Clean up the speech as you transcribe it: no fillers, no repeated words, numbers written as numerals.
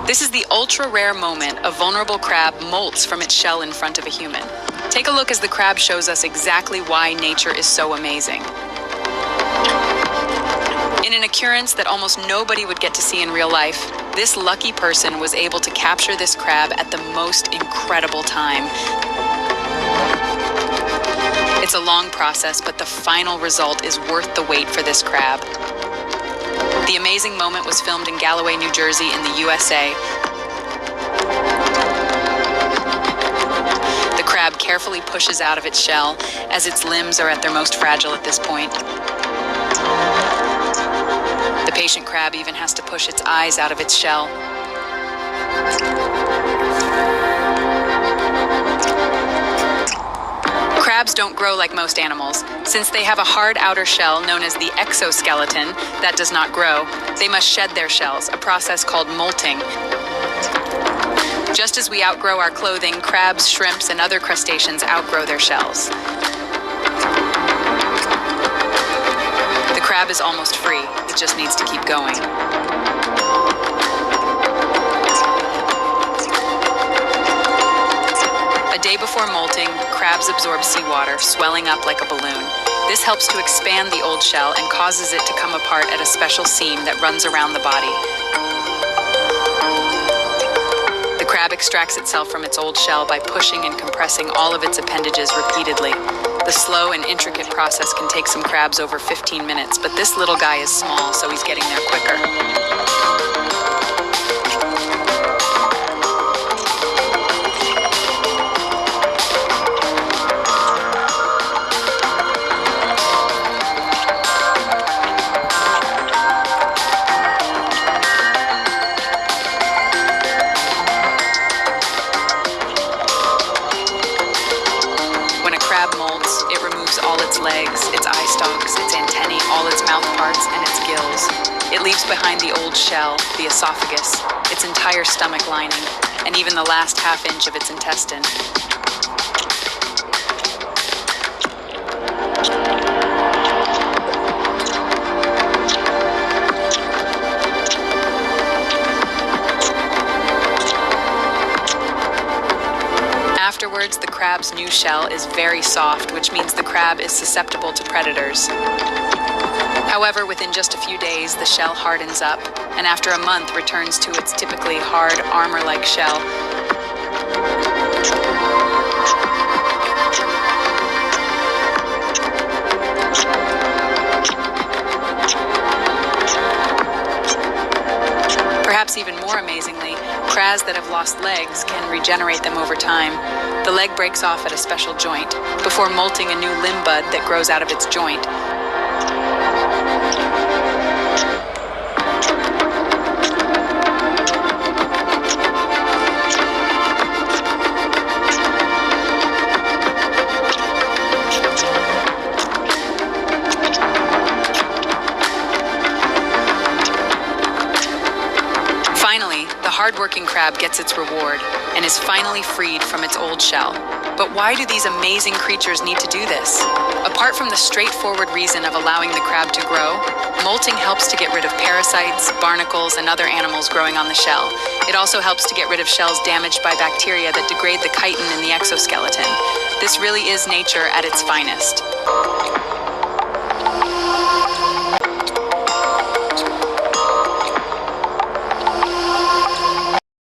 This is the ultra-rare moment a vulnerable crab molts from its shell in front of a human. Take a look as the crab shows us exactly why nature is so amazing. In an occurrence that almost nobody would get to see in real life, this lucky person was able to capture this crab at the most incredible time. It's a long process, but the final result is worth the wait for this crab. The amazing moment was filmed in Galloway, New Jersey in the USA. The crab carefully pushes out of its shell as its limbs are at their most fragile at this point. The patient crab even has to push its eyes out of its shell. Crabs don't grow like most animals. Since they have a hard outer shell known as the exoskeleton that does not grow, they must shed their shells, a process called molting. Just as we outgrow our clothing, crabs, shrimps, and other crustaceans outgrow their shells. The crab is almost free. It just needs to keep going. A day before molting, crabs absorb seawater, swelling up like a balloon. This helps to expand the old shell and causes it to come apart at a special seam that runs around the body. The crab extracts itself from its old shell by pushing and compressing all of its appendages repeatedly. The slow and intricate process can take some crabs over 15 minutes, but this little guy is small, so he's getting there quicker. All its legs, its eye stalks, its antennae, all its mouth parts, and its gills. It leaves behind the old shell, the esophagus, its entire stomach lining, and even the last half-inch of its intestine. Afterwards, the crab's new shell is very soft, which means the crab is susceptible to predators. However, within just a few days, the shell hardens up, and after a month returns to its typically hard, armor-like shell. Perhaps even more amazingly, crabs that have lost legs can regenerate them over time. The leg breaks off at a special joint, before molting a new limb bud that grows out of its joint. Finally, the hard-working crab gets its reward and is finally freed from its old shell. But why do these amazing creatures need to do this? Apart from the straightforward reason of allowing the crab to grow, molting helps to get rid of parasites, barnacles, and other animals growing on the shell. It also helps to get rid of shells damaged by bacteria that degrade the chitin in the exoskeleton. This really is nature at its finest.